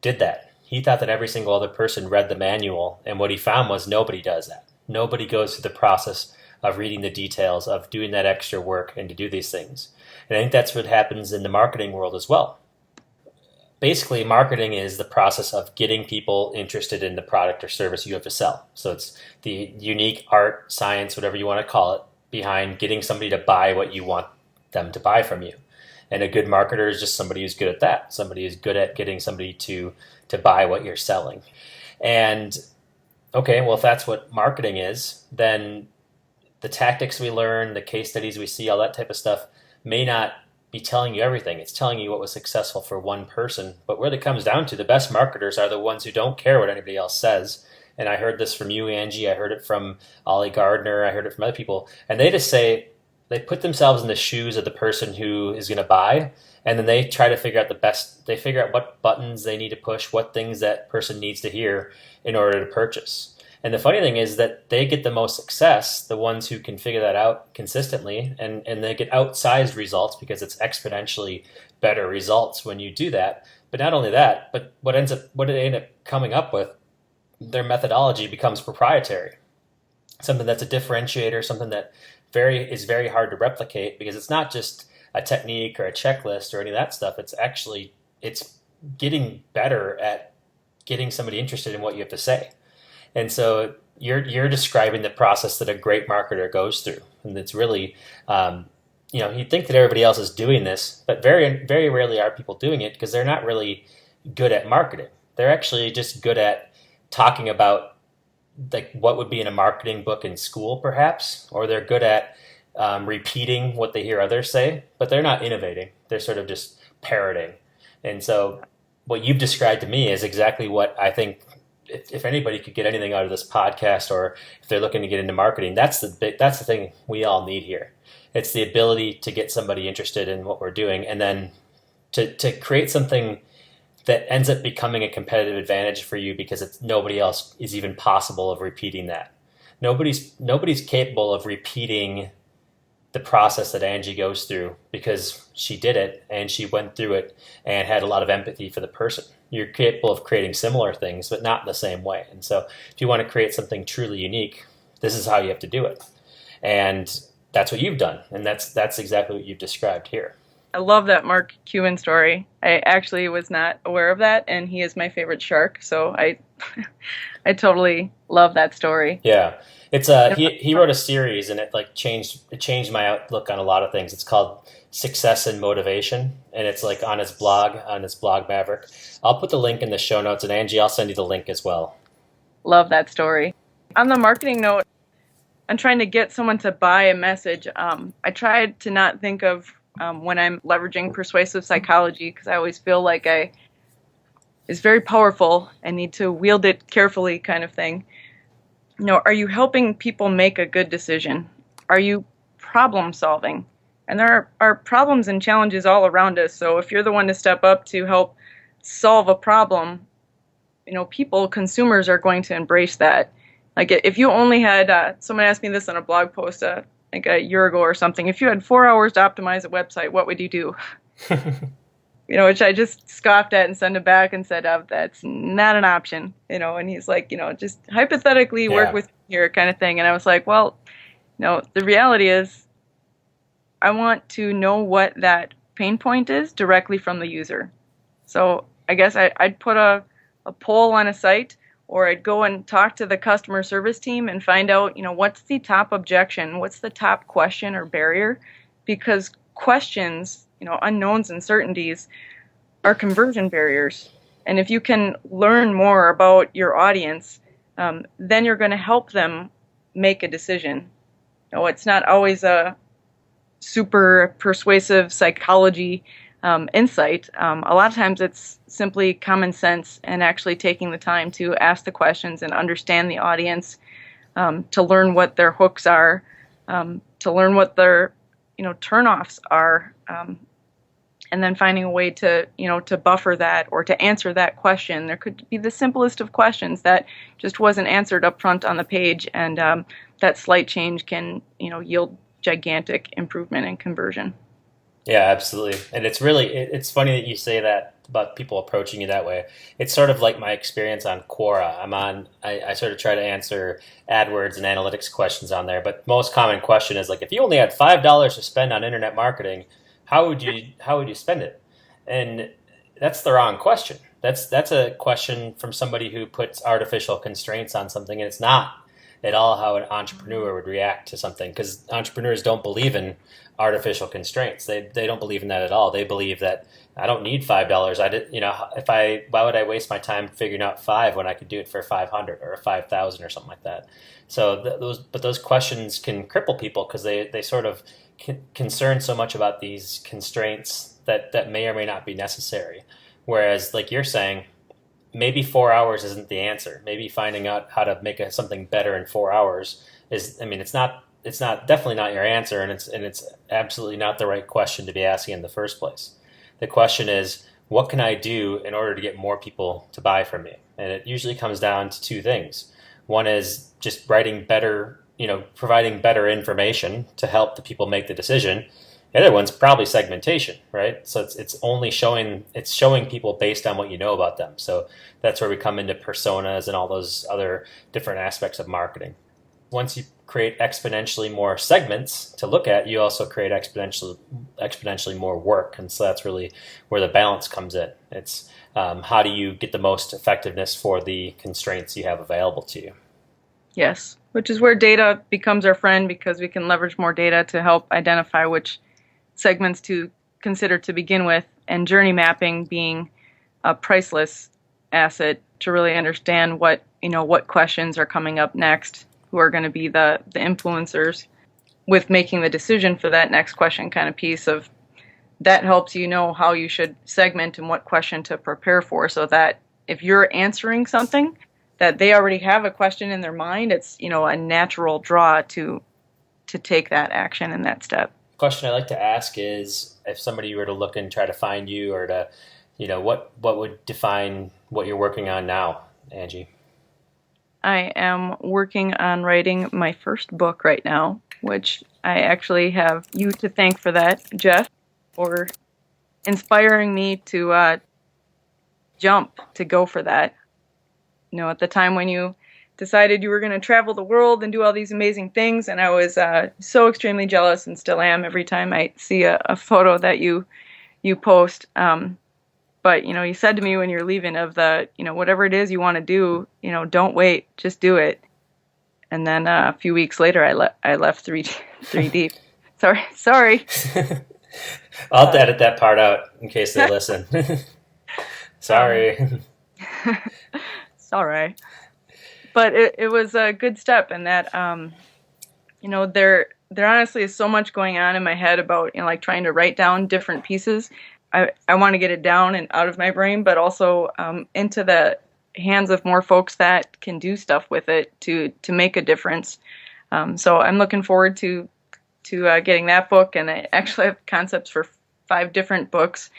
B: did that. He thought that every single other person read the manual, and what he found was nobody does that. Nobody goes through the process of reading the details, of doing that extra work and to do these things. And I think that's what happens in the marketing world as well. Basically, marketing is the process of getting people interested in the product or service you have to sell. So it's the unique art, science, whatever you want to call it, behind getting somebody to buy what you want them to buy from you. And a good marketer is just somebody who's good at that. Somebody who's good at getting somebody to buy what you're selling. And okay, well, if that's what marketing is, then the tactics we learn, the case studies we see, all that type of stuff may not be telling you everything. It's telling you what was successful for one person. But where it comes down to, the best marketers are the ones who don't care what anybody else says. And I heard this from you, Angie. I heard it from Ollie Gardner. I heard it from other people. And they just say, they put themselves in the shoes of the person who is going to buy. And then they try to figure out they figure out what buttons they need to push, what things that person needs to hear in order to purchase. And the funny thing is that they get the most success, the ones who can figure that out consistently, and they get outsized results because it's exponentially better results when you do that. But not only that, but what they end up coming up with, their methodology becomes proprietary. Something that's a differentiator, something that is very hard to replicate, because it's not just a technique or a checklist or any of that stuff. It's getting better at getting somebody interested in what you have to say. And so you're describing the process that a great marketer goes through. And it's really, you'd think that everybody else is doing this, but very, very rarely are people doing it, because they're not really good at marketing. They're actually just good at talking about like what would be in a marketing book in school, perhaps, or they're good at repeating what they hear others say, but they're not innovating. They're sort of just parroting. And so what you've described to me is exactly what I think, if anybody could get anything out of this podcast, or if they're looking to get into marketing, that's the thing we all need here. It's the ability to get somebody interested in what we're doing, and then to create something that ends up becoming a competitive advantage for you, because nobody else is even possible of repeating that. Nobody's capable of repeating the process that Angie goes through, because she did it and she went through it and had a lot of empathy for the person. You're capable of creating similar things, but not in the same way. And so if you want to create something truly unique, this is how you have to do it. And that's what you've done. And that's exactly what you've described here.
A: I love that Mark Cuban story. I actually was not aware of that, and he is my favorite shark. So I totally love that story.
B: Yeah. It's he wrote a series, and it changed my outlook on a lot of things. It's called Success and Motivation, and it's like on his blog Maverick. I'll put the link in the show notes, and Angie, I'll send you the link as well.
A: Love that story. On the marketing note, I'm trying to get someone to buy a message. I tried to not think of when I'm leveraging persuasive psychology, because I always feel like it's very powerful and need to wield it carefully, kind of thing. Are you helping people make a good decision? Are you problem solving? And there are problems and challenges all around us. So if you're the one to step up to help solve a problem, consumers are going to embrace that. Like if you only had, someone asked me this on a blog post like a year ago or something, if you had 4 hours to optimize a website, what would you do? Which I just scoffed at and sent it back and said, that's not an option, and he's like, just hypothetically work with me here, kind of thing. And I was like, well, the reality is I want to know what that pain point is directly from the user. So I guess I'd put a poll on a site, or I'd go and talk to the customer service team and find out, what's the top objection, what's the top question or barrier, because questions, unknowns, uncertainties are conversion barriers. And if you can learn more about your audience, then you're going to help them make a decision. It's not always a super persuasive psychology insight. A lot of times it's simply common sense and actually taking the time to ask the questions and understand the audience, to learn what their hooks are, to learn what their turnoffs are, and then finding a way to to buffer that or to answer that question. There could be the simplest of questions that just wasn't answered up front on the page, and that slight change can yield gigantic improvement in conversion.
B: Yeah, absolutely. And it's funny that you say that about people approaching you that way. It's sort of like my experience on Quora. I sort of try to answer AdWords and analytics questions on there, but most common question is like, if you only had $5 to spend on internet marketing, how would you spend it? And that's the wrong question. That's a question from somebody who puts artificial constraints on something, and it's not at all how an entrepreneur would react to something, because entrepreneurs don't believe in artificial constraints. They don't believe in that at all. They believe that I don't need $5. Why would I waste my time figuring out $5 when I could do it for 500 or 5,000 or something like that? So those questions can cripple people because they sort of concern so much about these constraints that may or may not be necessary. Whereas, like you're saying, maybe 4 hours isn't the answer. Maybe finding out how to make something better in 4 hours it's not definitely not your answer, and it's absolutely not the right question to be asking in the first place. The question is, what can I do in order to get more people to buy from me? And it usually comes down to two things. One is just writing better, providing better information to help the people make the decision. The other one's probably segmentation, right? So it's showing people based on what you know about them. So that's where we come into personas and all those other different aspects of marketing. Once you create exponentially more segments to look at, you also create exponentially more work. And so that's really where the balance comes in. It's how do you get the most effectiveness for the constraints you have available to you?
A: Yes, which is where data becomes our friend, because we can leverage more data to help identify which segments to consider to begin with, and journey mapping being a priceless asset to really understand what questions are coming up next, who are going to be the influencers with making the decision for that next question kind of piece of that helps how you should segment and what question to prepare for, so that if you're answering something that they already have a question in their mind, it's a natural draw to take that action in that step.
B: Question I like to ask is, if somebody were to look and try to find you, or to, what would define what you're working on now, Angie?
A: I am working on writing my first book right now, which I actually have you to thank for that, Jeff, for inspiring me to go for that. At the time when you decided you were going to travel the world and do all these amazing things, and I was so extremely jealous, and still am every time I see a photo that you post. But you said to me when you're leaving of the whatever it is you want to do, don't wait, just do it. And then a few weeks later, I left 3D. Sorry.
B: I'll edit that part out in case they listen. Sorry.
A: It's all right. But it was a good step, and that there honestly is so much going on in my head about like trying to write down different pieces. I want to get it down and out of my brain, but also into the hands of more folks that can do stuff with it to make a difference. So I'm looking forward to getting that book, and I actually have concepts for 5 different books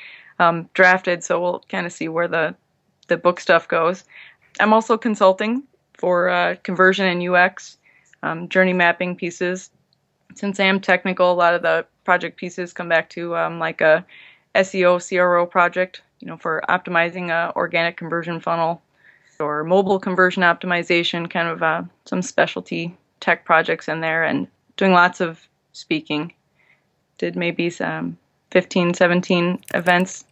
A: drafted, so we'll kind of see where the book stuff goes. I'm also consulting for conversion and UX, journey mapping pieces. Since I am technical, a lot of the project pieces come back to like a SEO CRO project, for optimizing a organic conversion funnel, or mobile conversion optimization, kind of some specialty tech projects in there, and doing lots of speaking. Did maybe some 15, 17 events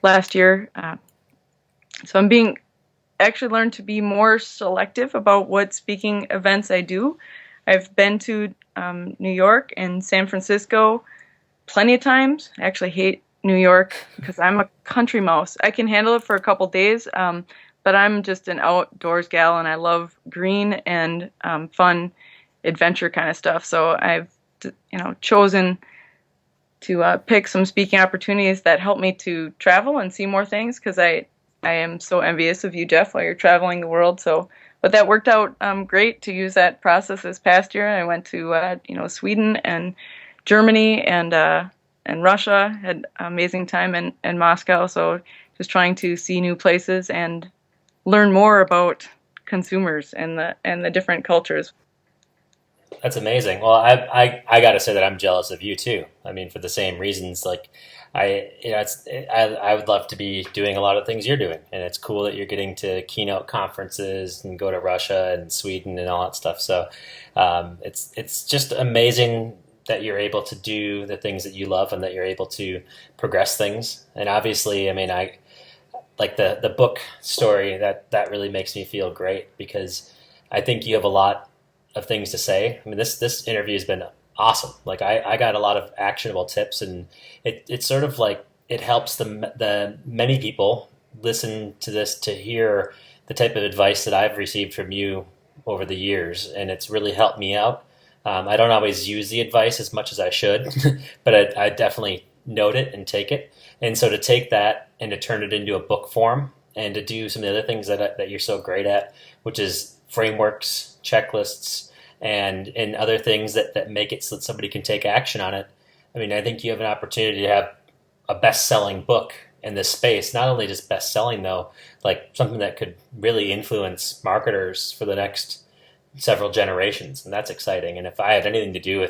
A: last year. So I'm actually learned to be more selective about what speaking events I do. I've been to New York and San Francisco plenty of times. I actually hate New York because I'm a country mouse. I can handle it for a couple days, but I'm just an outdoors gal, and I love green and fun adventure kind of stuff. So I've chosen to pick some speaking opportunities that help me to travel and see more things, because I am so envious of you, Jeff, while you're traveling the world. So, but that worked out great to use that process this past year. I went to Sweden and Germany and Russia. Had an amazing time in Moscow. So just trying to see new places and learn more about consumers and the different cultures.
B: That's amazing. Well, I got to say that I'm jealous of you too. I mean, for the same reasons. Like, I would love to be doing a lot of things you're doing, and it's cool that you're getting to keynote conferences and go to Russia and Sweden and all that stuff. So, it's just amazing that you're able to do the things that you love and that you're able to progress things. And obviously, I mean, I like the book story that really makes me feel great, because I think you have a lot of things to say. I mean, this interview has been awesome. Like, I got a lot of actionable tips, and it's sort of like it helps the many people listen to this to hear the type of advice that I've received from you over the years, and it's really helped me out. I don't always use the advice as much as I should, but I definitely note it and take it. And so to take that and to turn it into a book form, and to do some of the other things that you're so great at, which is frameworks, checklists, and other things that make it so that somebody can take action on it. I mean, I think you have an opportunity to have a best-selling book in this space. Not only just best-selling, though, like something that could really influence marketers for the next several generations, and that's exciting. And if I had anything to do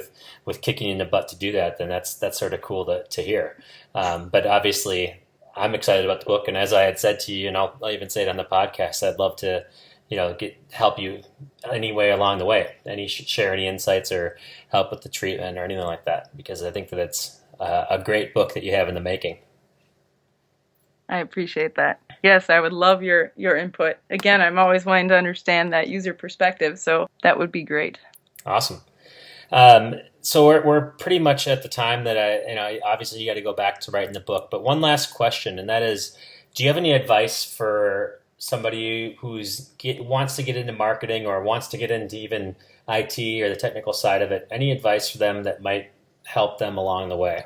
B: with kicking you in the butt to do that, then that's sort of cool to hear. But obviously, I'm excited about the book, and as I had said to you, and I'll even say it on the podcast, I'd love to help you any way along the way, share any insights or help with the treatment or anything like that, because I think that it's a great book that you have in the making.
A: I appreciate that. Yes, I would love your input. Again, I'm always wanting to understand that user perspective, so that would be great.
B: Awesome. So we're pretty much at the time that obviously you got to go back to writing the book, but one last question, and that is, do you have any advice for somebody wants to get into marketing or wants to get into even IT or the technical side of it? Any advice for them that might help them along the way?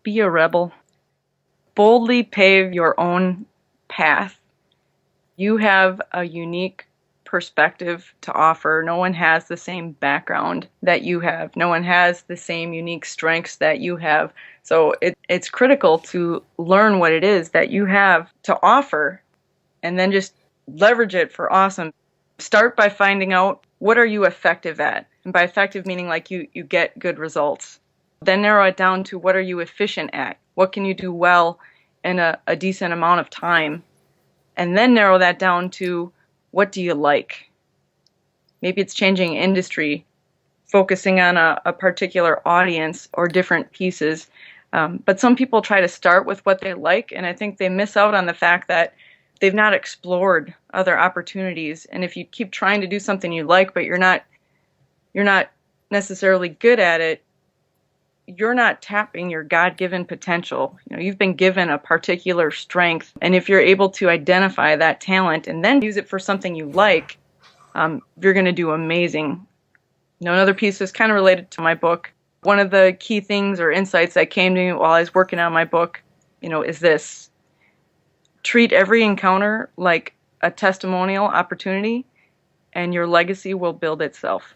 A: Be a rebel. Boldly pave your own path. You have a unique perspective to offer. No one has the same background that you have. No one has the same unique strengths that you have. So it's critical to learn what it is that you have to offer, and then just leverage it for awesome. Start by finding out, what are you effective at? And by effective, meaning like you get good results. Then narrow it down to, what are you efficient at? What can you do well in a decent amount of time? And then narrow that down to, what do you like? Maybe it's changing industry, focusing on a particular audience or different pieces. But some people try to start with what they like, and I think they miss out on the fact that they've not explored other opportunities. And if you keep trying to do something you like, but you're not necessarily good at it, you're not tapping your God-given potential. You've been given a particular strength, and if you're able to identify that talent and then use it for something you like, you're going to do amazing. Another piece is kind of related to my book. One of the key things or insights that came to me while I was working on my book, is this: treat every encounter like a testimonial opportunity, and your legacy will build itself.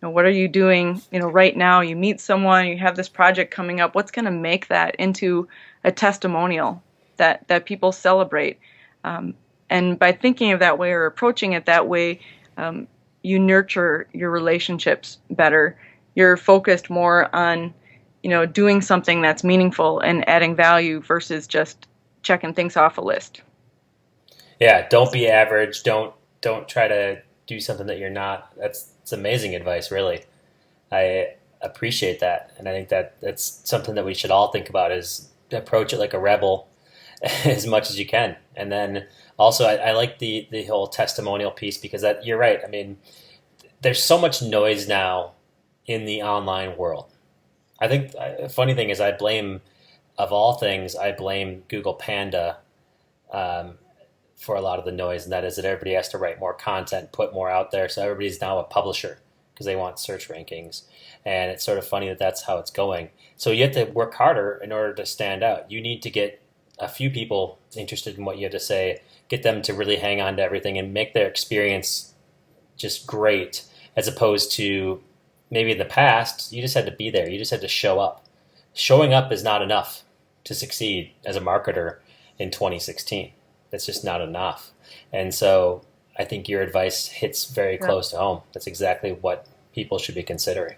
A: What are you doing, right now? You meet someone, you have this project coming up. What's going to make that into a testimonial that people celebrate? And by thinking of that way or approaching it that way, you nurture your relationships better. You're focused more on, doing something that's meaningful and adding value versus just checking things off a list.
B: Yeah, don't be average. Don't try to do something that you're not. It's amazing advice, really. I appreciate that, and I think that's something that we should all think about, is approach it like a rebel as much as you can. And then also, I like the whole testimonial piece, because you're right. I mean, there's so much noise now in the online world. I think the funny thing is of all things, I blame Google Panda for a lot of the noise, and that is that everybody has to write more content, put more out there. So everybody's now a publisher because they want search rankings. And it's sort of funny that that's how it's going. So you have to work harder in order to stand out. You need to get a few people interested in what you have to say, get them to really hang on to everything and make their experience just great, as opposed to maybe in the past, you just had to be there. You just had to show up. Showing up is not enough to succeed as a marketer in 2016. That's just not enough. And so I think your advice hits very close to home. That's exactly what people should be considering.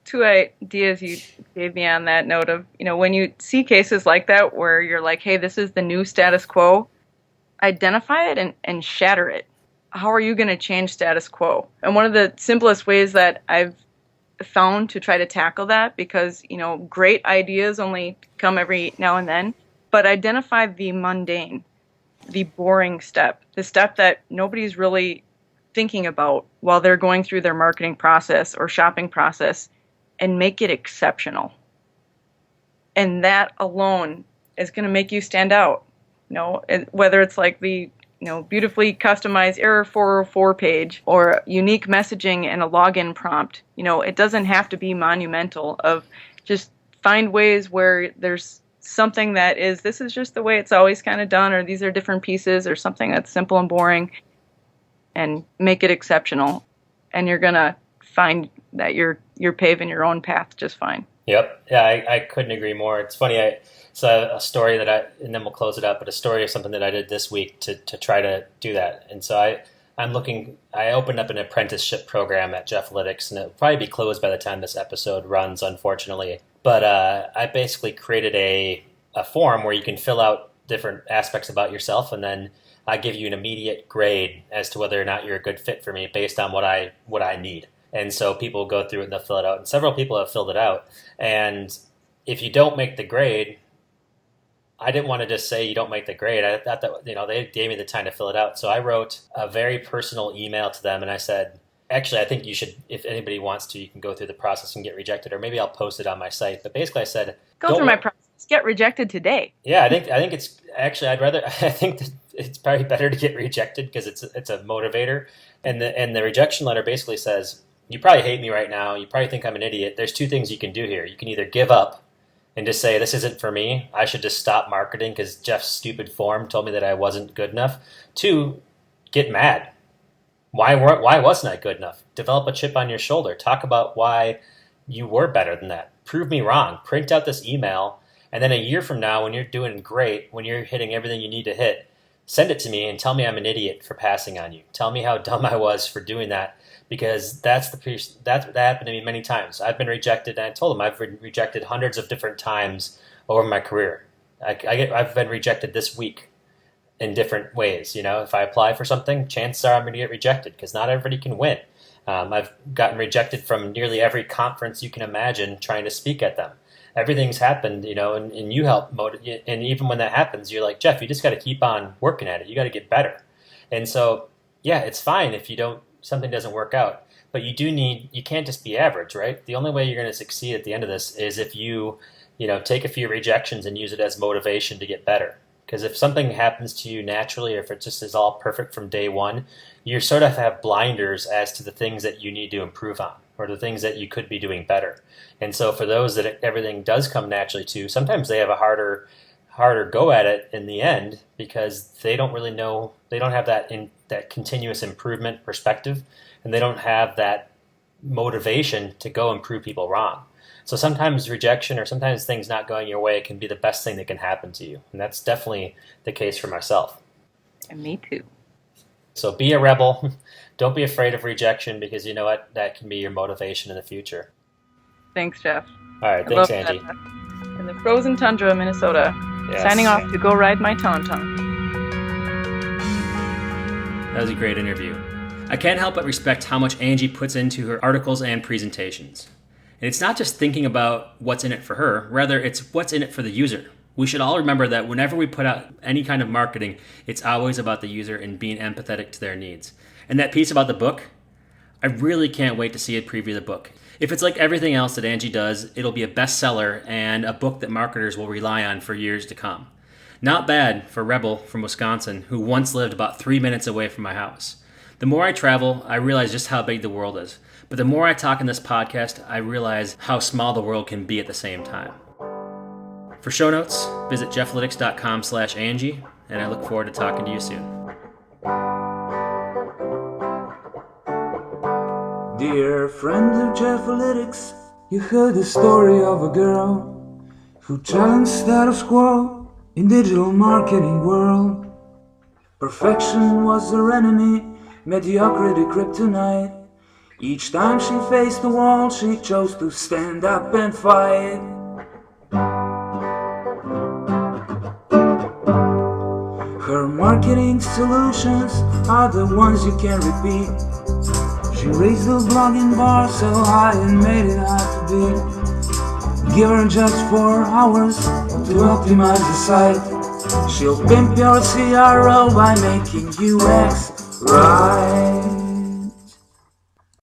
A: 2 ideas you gave me on that note of, when you see cases like that where you're like, hey, this is the new status quo, identify it and shatter it. How are you going to change status quo? And one of the simplest ways that I've found to try to tackle that, because, great ideas only come every now and then, but identify the mundane, the boring step, the step that nobody's really thinking about while they're going through their marketing process or shopping process, and make it exceptional. And that alone is going to make you stand out. Whether it's like the beautifully customized Error 404 page or unique messaging and a login prompt. It doesn't have to be monumental. Just find ways where there's something that this is just the way it's always kind of done, or these are different pieces, or something that's simple and boring, and make it exceptional. And you're going to find that you're paving your own path just fine.
B: Yep. Yeah, I couldn't agree more. It's funny. It's a story and then we'll close it up, but a story of something that I did this week to try to do that. And so I opened up an apprenticeship program at Jeffalytics, and it'll probably be closed by the time this episode runs, unfortunately. But I basically created a form where you can fill out different aspects about yourself, and then I give you an immediate grade as to whether or not you're a good fit for me based on what I need. And so people go through it and they'll fill it out. And several people have filled it out. And if you don't make the grade, I didn't want to just say you don't make the grade. I thought that, they gave me the time to fill it out. So I wrote a very personal email to them, and I said, actually, I think you should, if anybody wants to, you can go through the process and get rejected, or maybe I'll post it on my site. But basically I said,
A: go through my process, get rejected today.
B: Yeah, I think it's actually, I think that it's probably better to get rejected because it's a motivator. And the rejection letter basically says, you probably hate me right now. You probably think I'm an idiot. There's 2 things you can do here. You can either give up and just say, this isn't for me. I should just stop marketing because Jeff's stupid form told me that I wasn't good enough. 2, get mad. Why wasn't I good enough? Develop a chip on your shoulder. Talk about why you were better than that. Prove me wrong. Print out this email. And then a year from now, when you're doing great, when you're hitting everything you need to hit, send it to me and tell me I'm an idiot for passing on you. Tell me how dumb I was for doing that. Because that happened to me many times. I've been rejected, and I told them I've been rejected hundreds of different times over my career. I've been rejected this week in different ways. If I apply for something, chances are I'm going to get rejected because not everybody can win. I've gotten rejected from nearly every conference you can imagine trying to speak at them. Everything's happened, and you help motivate. And even when that happens, you're like, Jeff, you just got to keep on working at it. You got to get better. And so, yeah, it's fine if something doesn't work out, but you can't just be average, right? The only way you're going to succeed at the end of this is if you take a few rejections and use it as motivation to get better. Because if something happens to you naturally, or if it just is all perfect from day one, you sort of have blinders as to the things that you need to improve on, or the things that you could be doing better. And so for those that everything does come naturally to, sometimes they have a harder go at it in the end because they don't really know, they don't have that continuous improvement perspective, and they don't have that motivation to go and prove people wrong. So sometimes rejection or sometimes things not going your way can be the best thing that can happen to you. And that's definitely the case for myself.
A: And me too.
B: So be a rebel. Don't be afraid of rejection, because you know what? That can be your motivation in the future.
A: Thanks, Jeff.
B: All right. Thanks, Angie.
A: In the frozen tundra of Minnesota. Yes. Signing off to go ride my Tauntaun.
B: That was a great interview. I can't help but respect how much Angie puts into her articles and presentations. And it's not just thinking about what's in it for her, rather it's what's in it for the user. We should all remember that whenever we put out any kind of marketing, it's always about the user and being empathetic to their needs. And that piece about the book, I really can't wait to see it preview the book. If it's like everything else that Angie does, it'll be a bestseller and a book that marketers will rely on for years to come. Not bad for Rebel from Wisconsin, who once lived about 3 minutes away from my house. The more I travel, I realize just how big the world is. But the more I talk in this podcast, I realize how small the world can be at the same time. For show notes, visit Jeffalytics.com/Angie, and I look forward to talking to you soon.
C: Dear friend of Jeffalytics, you heard the story of a girl who challenged status quo in digital marketing world. Perfection was her enemy, mediocrity kryptonite. Each time she faced the wall, she chose to stand up and fight. Her marketing solutions are the ones you can repeat. She raised the blogging bar so high and made it hard to beat. Give her just 4 hours to optimize the site. She'll pimp your CRO by making UX right.